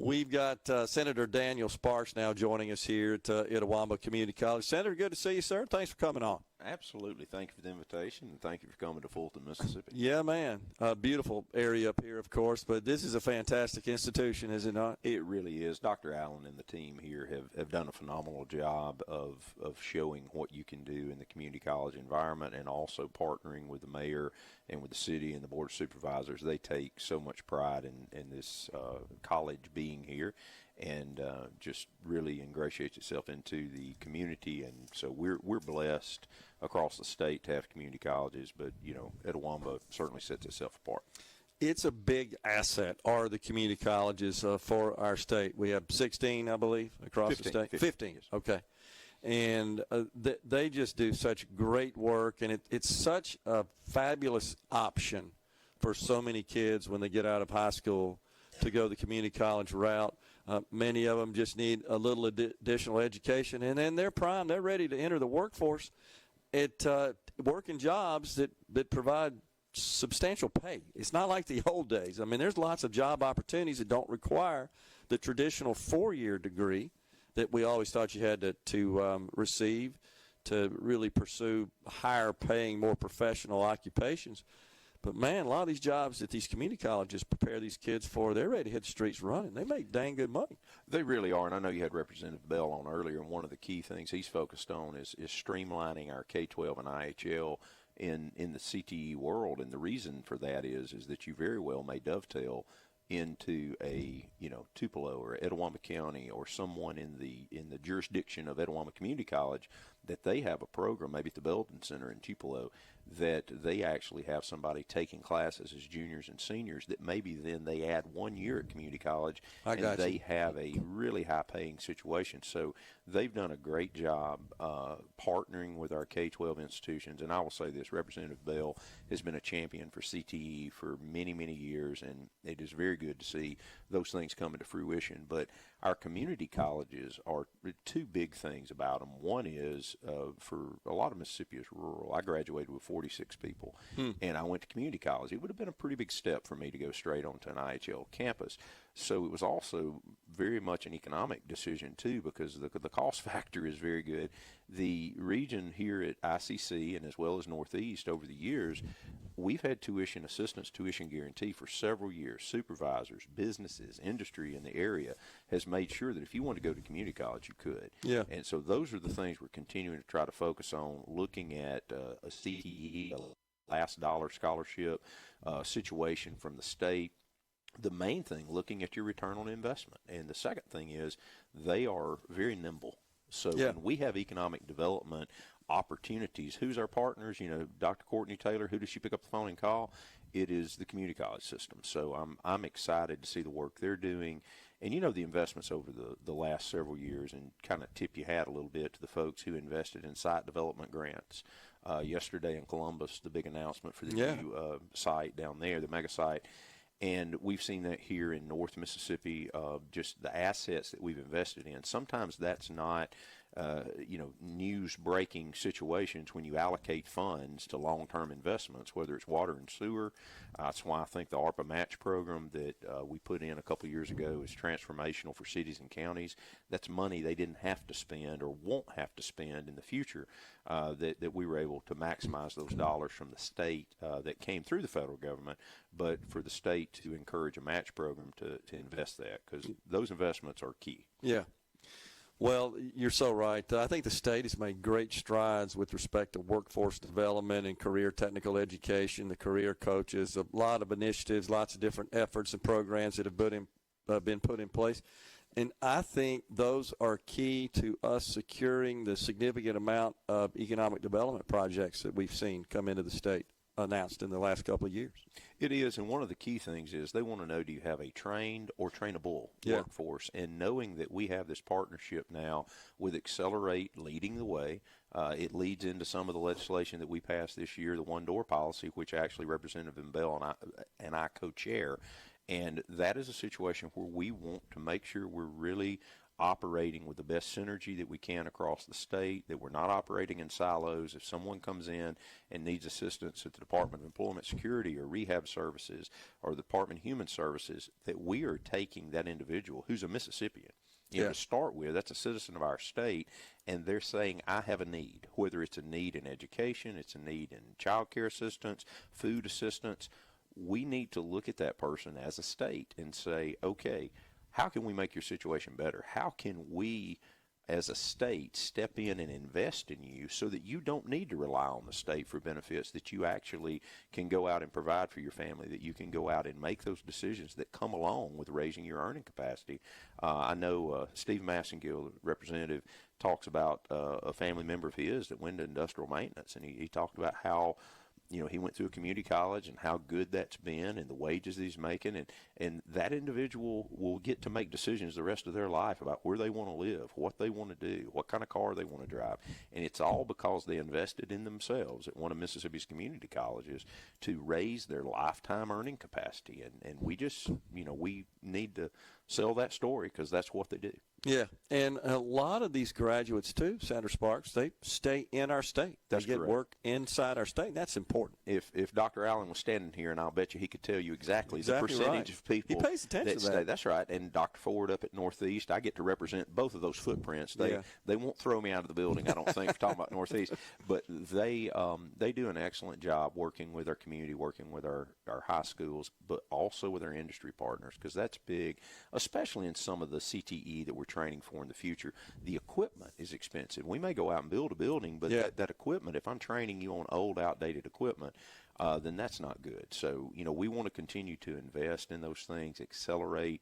We've got Senator Daniel Sparks now joining us here at Itawamba Community College. Senator, good to see you, sir. Thanks for coming on. Absolutely. Thank you for the invitation, and thank you for coming to Fulton, Mississippi. Yeah, man. Beautiful area up here, of course, but this is a fantastic institution, is it not? It really is. Dr. Allen and the team here have done a phenomenal job of showing what you can do in the community college environment, and also partnering with the mayor and with the city and the board of supervisors. They take so much pride in this college being here, and just really ingratiates itself into the community. And so we're blessed across the state to have community colleges, but Itawamba certainly sets itself apart. It's a big asset, are the community colleges for our state. We have 16, I believe, across the state. 15. Yes. Okay. And they just do such great work, and it's such a fabulous option for so many kids when they get out of high school to go the community college route. Many of them just need a little additional education, and then they're primed. They're ready to enter the workforce at working jobs that provide substantial pay. It's not like the old days. I mean, there's lots of job opportunities that don't require the traditional 4-year degree that we always thought you had to receive to really pursue higher paying, more professional occupations. But, man, a lot of these jobs that these community colleges prepare these kids for, they're ready to hit the streets running. They make dang good money. They really are, and I know you had Representative Bell on earlier, and one of the key things he's focused on is streamlining our K-12 and IHL in the CTE world. And the reason for that is that you very well may dovetail into a Tupelo or Itawamba County or someone in the jurisdiction of Itawamba Community College, that they have a program, maybe at the Belden Center in Tupelo, that they actually have somebody taking classes as juniors and seniors, that maybe then they add 1 year at community college and they have a really high-paying situation. So they've done a great job partnering with our K-12 institutions. And I will say this, Representative Bell has been a champion for CTE for many, many years, and it is very good to see those things come into fruition. But our community colleges are two big things about them. One is, for a lot of Mississippi is rural. I graduated with 46 people, and I went to community college. It would have been a pretty big step for me to go straight onto an IHL campus. So it was also very much an economic decision, too, because the cost factor is very good. The region here at ICC, and as well as Northeast, over the years, we've had tuition assistance, tuition guarantee for several years. Supervisors, businesses, industry in the area has made sure that if you want to go to community college, you could. Yeah. And so those are the things we're continuing to try to focus on, looking at a CTE, a last dollar scholarship situation from the state. The main thing, looking at your return on investment. And the second thing is they are very nimble. So when we have economic development opportunities, who's our partners? Dr. Courtney Taylor, who does she pick up the phone and call? It is the community college system. So I'm excited to see the work they're doing. And the investments over the last several years, and kind of tip your hat a little bit to the folks who invested in site development grants. Yesterday in Columbus, the big announcement for the new site down there, the mega site. And we've seen that here in North Mississippi, just the assets that we've invested in. Sometimes that's not, news-breaking situations when you allocate funds to long-term investments, whether it's water and sewer. That's why I think the ARPA match program that we put in a couple of years ago is transformational for cities and counties. That's money they didn't have to spend or won't have to spend in the future, that we were able to maximize those dollars from the state that came through the federal government, but for the state to encourage a match program to invest that, because those investments are key. Yeah. Well, you're so right. I think the state has made great strides with respect to workforce development and career technical education, the career coaches, a lot of initiatives, lots of different efforts and programs that have been put in place. And I think those are key to us securing the significant amount of economic development projects that we've seen come into the state, announced in the last couple of years. It is, and one of the key things is they want to know, do you have a trained or trainable workforce? And knowing that we have this partnership now with Accelerate leading the way, it leads into some of the legislation that we passed this year, the one-door policy, which actually Representative Bell and I co-chair. And that is a situation where we want to make sure we're really operating with the best synergy that we can across the state, that we're not operating in silos. If someone comes in and needs assistance at the Department of Employment Security or Rehab Services or the Department of Human Services, that we are taking that individual who's a Mississippian. To start with, that's a citizen of our state, and they're saying, I have a need, whether it's a need in education, it's a need in child care assistance, food assistance. We need to look at that person as a state and say, okay, how can we make your situation better? How can we, as a state, step in and invest in you so that you don't need to rely on the state for benefits, that you actually can go out and provide for your family, that you can go out and make those decisions that come along with raising your earning capacity. I know Steve Massengill, representative, talks about a family member of his that went to industrial maintenance, and he talked about how he went through a community college and how good that's been and the wages that he's making. And that individual will get to make decisions the rest of their life about where they want to live, what they want to do, what kind of car they want to drive. And it's all because they invested in themselves at one of Mississippi's community colleges to raise their lifetime earning capacity. And we just, we need to sell that story because that's what they do. Yeah, and a lot of these graduates, too, Senator Sparks, they stay in our state. That's they get correct. work inside our state. That's important. If Dr. Allen was standing here, and I'll bet you he could tell you exactly the percentage right. of people he pays attention that to that. stay. That's right. And Dr. Ford up at Northeast, I get to represent both of those footprints. They won't throw me out of the building, I don't think, for talking about Northeast. But they do an excellent job working with our community, working with our high schools, but also with our industry partners, because that's big, especially in some of the CTE that we're training for in the future. The equipment is expensive. We may go out and build a building, but that equipment, if I'm training you on old, outdated equipment, then that's not good. So, we want to continue to invest in those things. Accelerate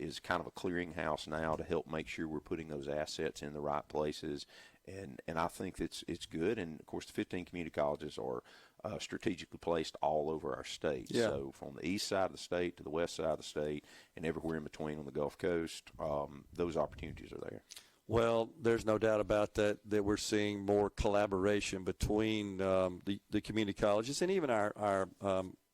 is kind of a clearinghouse now to help make sure we're putting those assets in the right places. And I think it's good. And, of course, the 15 community colleges are strategically placed all over our state. Yeah. So from the east side of the state to the west side of the state and everywhere in between on the Gulf Coast, those opportunities are there. Well, there's no doubt about that we're seeing more collaboration between the community colleges and even our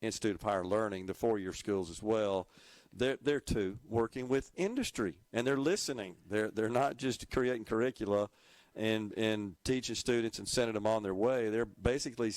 Institute of Higher Learning, the four-year schools as well. They're too working with industry, and they're listening. They're not just creating curricula and teaching students and sending them on their way. They're basically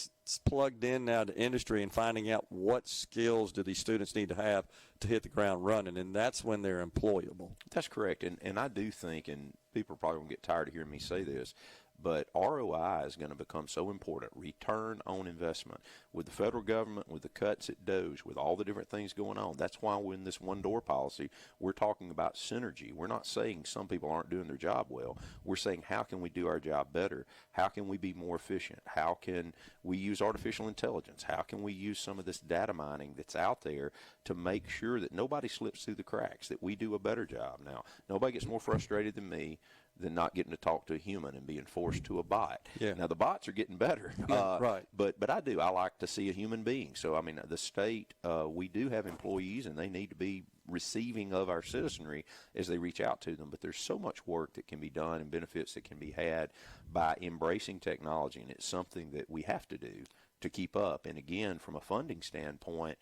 plugged in now to industry and finding out what skills do these students need to have to hit the ground running, and that's when they're employable. That's correct, and I do think, and people are probably going to get tired of hearing me say this, but ROI is going to become so important, return on investment. With the federal government, with the cuts at DOGE, with all the different things going on, that's why in this one-door policy, we're talking about synergy. We're not saying some people aren't doing their job well. We're saying, how can we do our job better? How can we be more efficient? How can we use artificial intelligence? How can we use some of this data mining that's out there to make sure that nobody slips through the cracks, that we do a better job? Now, nobody gets more frustrated than me than not getting to talk to a human and being forced to a bot. Yeah. Now, the bots are getting better. Right. But I like to see a human being. So, I mean, the state, we do have employees, and they need to be receiving of our citizenry as they reach out to them. But there's so much work that can be done and benefits that can be had by embracing technology, and it's something that we have to do to keep up. And, again, from a funding standpoint,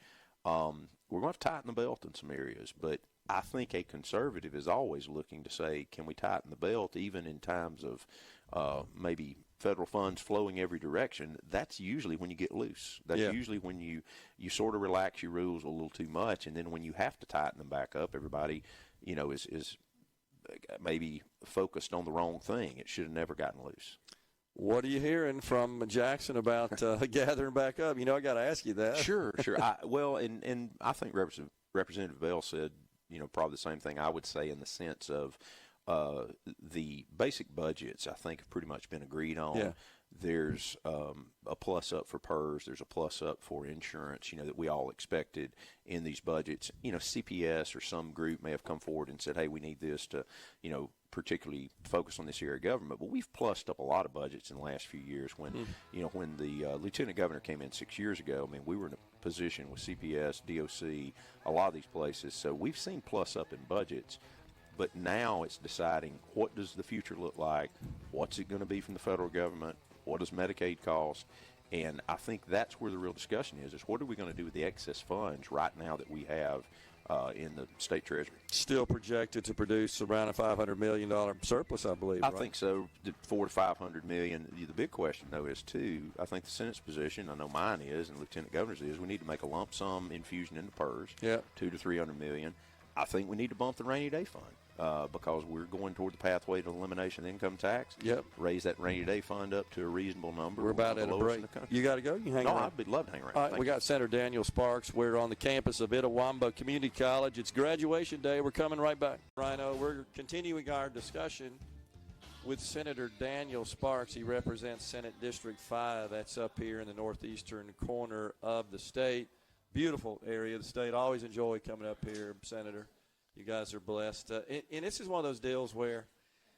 we're going to tighten the belt in some areas, but I think a conservative is always looking to say, can we tighten the belt even in times of maybe federal funds flowing every direction? That's usually when you get loose. That's usually when you sort of relax your rules a little too much, and then when you have to tighten them back up, everybody, is maybe focused on the wrong thing. It should have never gotten loose. What are you hearing from Jackson about gathering back up? I got to ask you that. Sure. And I think Representative Bell said, probably the same thing I would say, in the sense of the basic budgets, I think, have pretty much been agreed on. Yeah. There's a plus up for PERS. There's a plus up for insurance, that we all expected in these budgets. CPS or some group may have come forward and said, hey, we need this to, particularly focus on this area of government. But we've plussed up a lot of budgets in the last few years. When, when the lieutenant governor came in 6 years ago, we were in a position with CPS, DOC, a lot of these places. So we've seen plus up in budgets. But now it's deciding, what does the future look like? What's it going to be from the federal government? What does Medicaid cost? And I think that's where the real discussion is what are we going to do with the excess funds right now that we have in the state treasury. Still projected to produce around a $500 million surplus, I believe. I right? think so, $400 to $500 million. The big question, though, is too. I think the Senate's position, I know mine is, and the Lieutenant Governor's is, we need to make a lump sum infusion into PERS, $200 to $300 million. I think we need to bump the rainy day fund. Because we're going toward the pathway to elimination of income tax. Raise that rainy day fund up to a reasonable number. We're about at a break. You got to go? You hang around? I'd love to hang around. All right, we got Senator Daniel Sparks. We're on the campus of Itawamba Community College. It's graduation day. We're coming right back. Rhino, we're continuing our discussion with Senator Daniel Sparks. He represents Senate District 5. That's up here in the northeastern corner of the state. Beautiful area of the state. Always enjoy coming up here, Senator. You guys are blessed. And this is one of those deals where,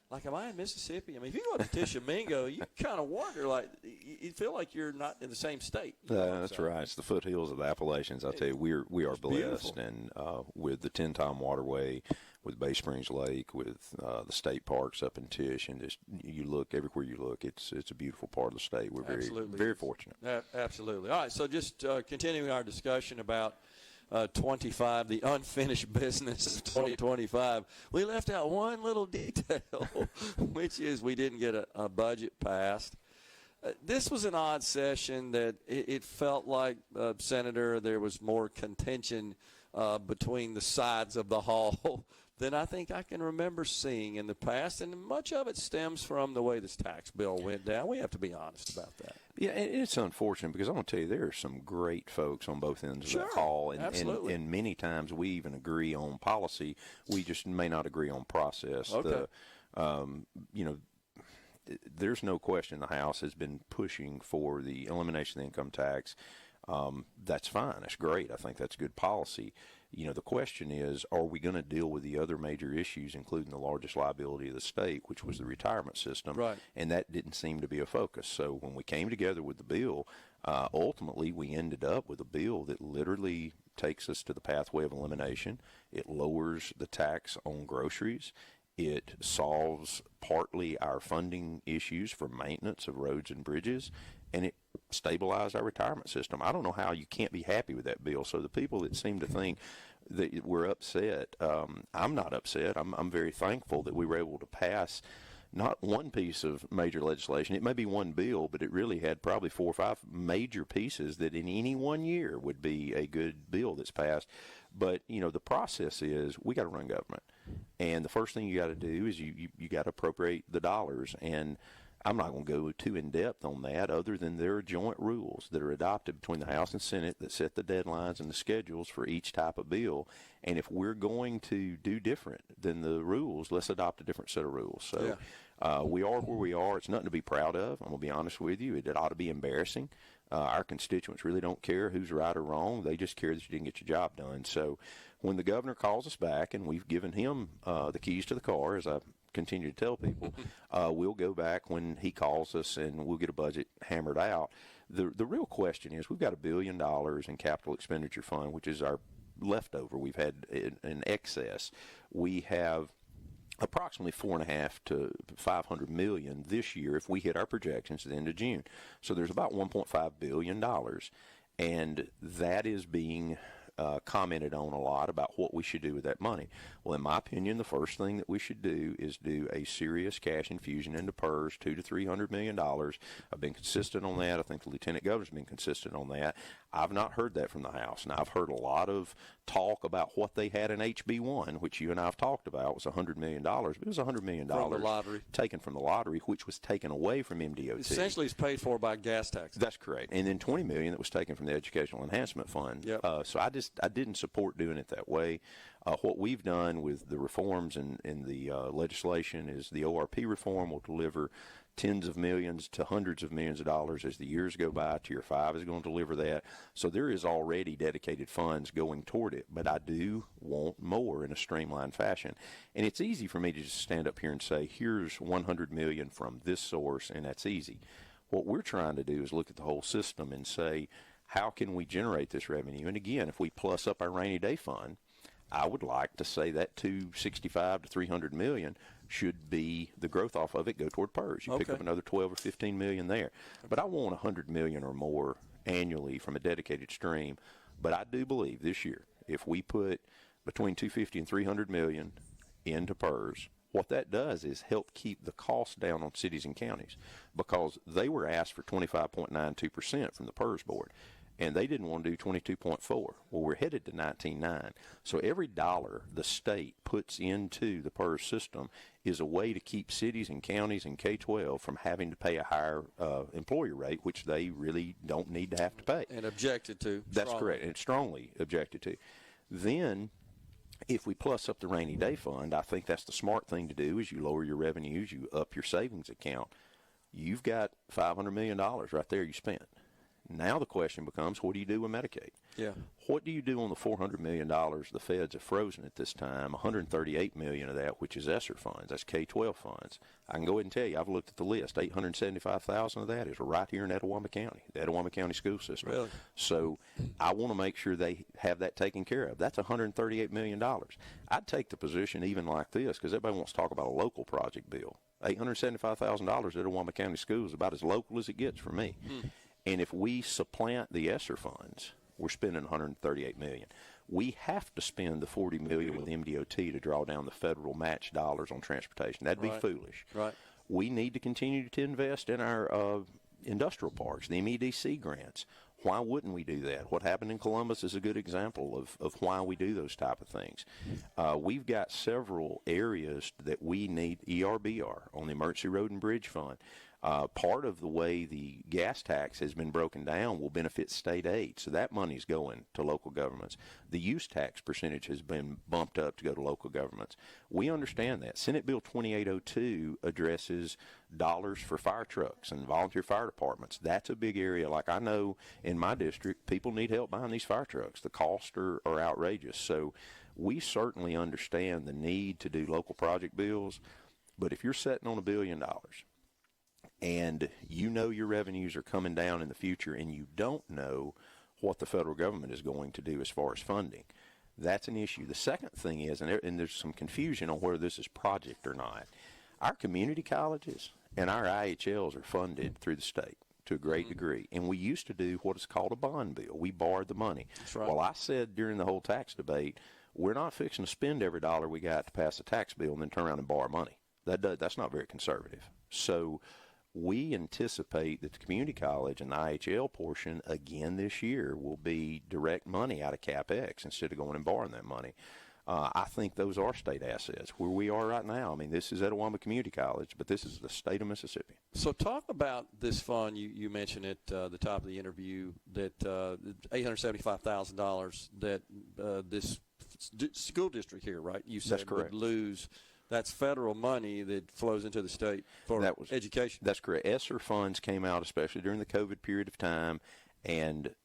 like, am I in Mississippi? I mean, if you go to Tishomingo, you kind of wonder, like, you feel like you're not in the same state. That's right. It's the foothills of the Appalachians. I'll tell you, we are blessed. Beautiful. And with the 10-time waterway, with Bay Springs Lake, with the state parks up in Tish, and just you look everywhere you look, it's a beautiful part of the state. We're very fortunate. Absolutely. All right, so just continuing our discussion about 25, the unfinished business of 2025. We left out one little detail, which is we didn't get a budget passed. This was an odd session that it felt like, Senator, there was more contention between the sides of the hall than I think I can remember seeing in the past, and much of it stems from the way this tax bill went down. We have to be honest about that. Yeah, and it's unfortunate because I'm going to tell you there are some great folks on both ends of that hall, and many times we even agree on policy. We just may not agree on process. Okay. There's no question the House has been pushing for the elimination of the income tax. That's fine. That's great. I think that's good policy. The question is, are we going to deal with the other major issues, including the largest liability of the state, which was the retirement system? Right. And that didn't seem to be a focus. So when we came together with the bill, ultimately we ended up with a bill that literally takes us to the pathway of elimination. It lowers the tax on groceries. It solves partly our funding issues for maintenance of roads and bridges, and it stabilized our retirement system. I don't know how you can't be happy with that bill. So the people that seem to think that we're upset, I'm not upset. I'm very thankful that we were able to pass not one piece of major legislation. It may be one bill, but it really had probably 4 or 5 major pieces that in any one year would be a good bill that's passed. But, the process is we got to run government. And the first thing you got to do is you got to appropriate the dollars. And I'm not going to go too in-depth on that other than there are joint rules that are adopted between the House and Senate that set the deadlines and the schedules for each type of bill. And if we're going to do different than the rules, let's adopt a different set of rules. So we are where we are. It's nothing to be proud of. I'm going to be honest with you. It ought to be embarrassing. Our constituents really don't care who's right or wrong. They just care that you didn't get your job done. So when the governor calls us back, and we've given him the keys to the car, as I continue to tell people, we'll go back when he calls us and we'll get a budget hammered out. The real question is we've got $1 billion in capital expenditure fund, which is our leftover. We've had an excess. We have approximately $450 to $500 million this year if we hit our projections at the end of June. So there's about $1.5 billion, and that is being commented on a lot about what we should do with that money. Well, in my opinion, the first thing that we should do is do a serious cash infusion into PERS, $200 to $300 million. I've been consistent on that. I think the Lieutenant Governor's been consistent on that. I've not heard that from the House. Now, I've heard a lot of talk about what they had in HB1, which you and I have talked about, was $100 million. But it was $100 million from the lottery, taken from the lottery, which was taken away from MDOT. Essentially, it's paid for by gas taxes. That's correct. And then $20 million that was taken from the Educational Enhancement Fund. Yep. So I didn't support doing it that way. What we've done with the reforms in the legislation is the ORP reform will deliver tens of millions to hundreds of millions of dollars as the years go by. Tier 5 is going to deliver that. So there is already dedicated funds going toward it, but I do want more in a streamlined fashion. And it's easy for me to just stand up here and say, here's $100 million from this source, and that's easy. What we're trying to do is look at the whole system and say, how can we generate this revenue? And again, if we plus up our rainy day fund, I would like to say that $265 to $300 million should be the growth off of it go toward PERS. You pick up another 12 or 15 million there. But I want $100 million or more annually from a dedicated stream. But I do believe this year, if we put between 250 and 300 million into PERS. What that does is help keep the cost down on cities and counties, because they were asked for 25.92% from the PERS board, and they didn't want to do 22.4. Well, we're headed to 19.9. So every dollar the state puts into the PERS system is a way to keep cities and counties and K-12 from having to pay a higher employer rate, which they really don't need to have to pay. And objected to. That's strongly. correct, and strongly objected to. Then, if we plus up the rainy day fund, I think that's the smart thing to do. Is you lower your revenues, you up your savings account. You've got $500 million right there you spent. Now the question becomes, what do you do with Medicaid? Yeah. What do you do on the $400 million the feds have frozen at this time? $138 million of that, which is ESSER funds, that's K-12 funds. I can go ahead and tell you, I've looked at the list. $875,000 of that is right here in Itawamba County, the Itawamba County school system. Really? So I want to make sure they have that taken care of. That's $138 million. I'd take the position even like this, because everybody wants to talk about a local project bill. $875,000 at Itawamba County schools is about as local as it gets for me. And if we supplant the ESSER funds, we're spending $138 million. We have to spend the $40 million with MDOT to draw down the federal match dollars on transportation. That'd be foolish. Right. We need to continue to invest in our industrial parks, the MEDC grants. Why wouldn't we do that? What happened in Columbus is a good example of why we do those type of things. We've got several areas that we need ERBR on the Emergency Road and Bridge Fund. Part of the way the gas tax has been broken down will benefit state aid, so that money's going to local governments. The use tax percentage has been bumped up to go to local governments. We understand that. Senate Bill 2802 addresses dollars for fire trucks and volunteer fire departments. That's a big area. Like I know in my district, people need help buying these fire trucks. The costs are outrageous. So we certainly understand the need to do local project bills, but if you're sitting on $1 billion, and you know your revenues are coming down in the future, and you don't know what the federal government is going to do as far as funding, that's an issue. The second thing is, and there's some confusion on whether this is project or not, our community colleges and our IHLs are funded through the state to a great degree, and we used to do what is called a bond bill. We borrowed the money. That's right. Well, I said during the whole tax debate, we're not fixing to spend every dollar we got to pass a tax bill and then turn around and borrow money. That's not very conservative. So we anticipate that the community college and the IHL portion again this year will be direct money out of CapEx instead of going and borrowing that money. I think those are state assets where we are right now. I mean, this is Itawamba Community College, but this is the state of Mississippi. So talk about this fund. You mentioned at the top of the interview that $875,000 that this school district here, right? You said would lose. That's federal money that flows into the state for education. That's correct. ESSER funds came out, especially during the COVID period of time, and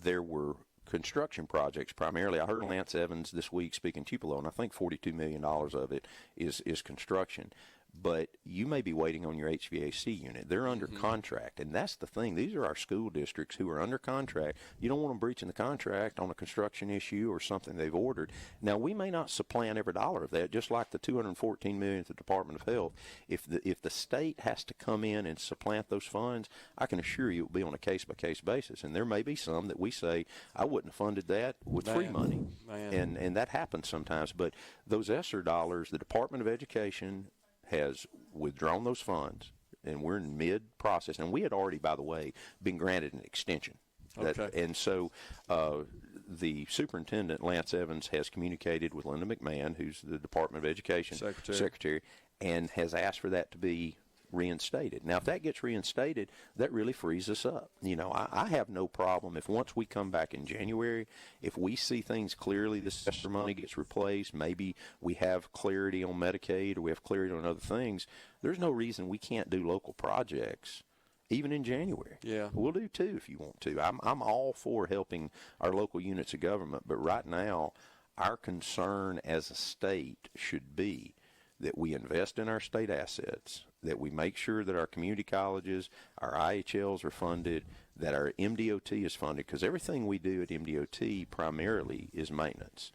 there were construction projects primarily. I heard Lance Evans this week speaking Tupelo, and I think $42 million of it is construction. But you may be waiting on your HVAC unit. They're under contract, and that's the thing. These are our school districts who are under contract. You don't want them breaching the contract on a construction issue or something they've ordered. Now, we may not supplant every dollar of that, just like the $214 million at the Department of Health. If the state has to come in and supplant those funds, I can assure you it will be on a case-by-case basis. And there may be some that we say, I wouldn't have funded that with free money. And that happens sometimes. But those ESSER dollars, the Department of Education has withdrawn those funds, and we're in mid-process. And we had already, by the way, been granted an extension. And so the superintendent, Lance Evans, has communicated with Linda McMahon, who's the Department of Education secretary, and has asked for that to be reinstated. Now, if that gets reinstated, that really frees us up. You know, I have no problem if once we come back in January, if we see things clearly, this extra money gets replaced, maybe we have clarity on Medicaid or we have clarity on other things, there's no reason we can't do local projects even in January. Yeah. We'll do too if you want to. I'm all for helping our local units of government, but right now our concern as a state should be that we invest in our state assets, that we make sure that our community colleges, our IHLs are funded, that our MDOT is funded, because everything we do at MDOT primarily is maintenance.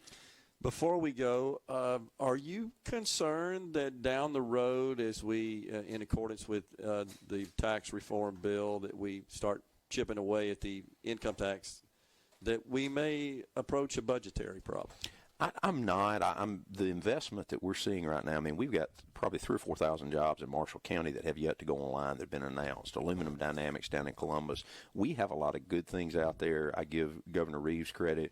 Before we go, are you concerned that down the road, as we, in accordance with the tax reform bill, that we start chipping away at the income tax, that we may approach a budgetary problem? I'm not. I'm the investment that we're seeing right now. I mean, we've got probably 3,000 or 4,000 jobs in Marshall County that have yet to go online that have been announced. Aluminum Dynamics down in Columbus. We have a lot of good things out there. I give Governor Reeves credit.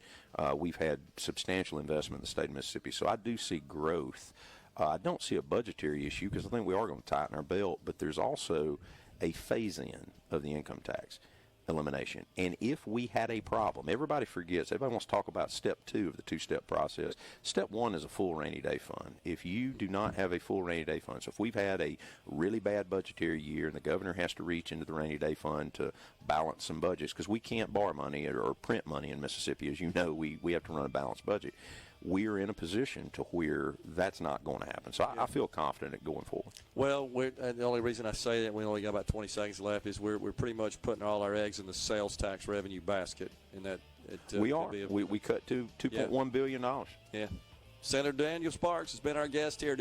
We've had substantial investment in the state of Mississippi, so I do see growth. I don't see a budgetary issue because I think we are going to tighten our belt, but there's also a phase-in of the income tax elimination. And if we had a problem, everybody forgets, everybody wants to talk about step 2 of the two-step process. Step 1 is a full rainy day fund. If you do not have a full rainy day fund, so if we've had a really bad budgetary year and the governor has to reach into the rainy day fund to balance some budgets, because we can't borrow money or print money in Mississippi, as you know, we have to run a balanced budget. We're in a position to where that's not going to happen. So I feel confident going forward. Well, the only reason I say that, we only got about 20 seconds left, is we're pretty much putting all our eggs in the sales tax revenue basket. And that we are. We cut to $2.1 billion. Yeah. Senator Daniel Sparks has been our guest here.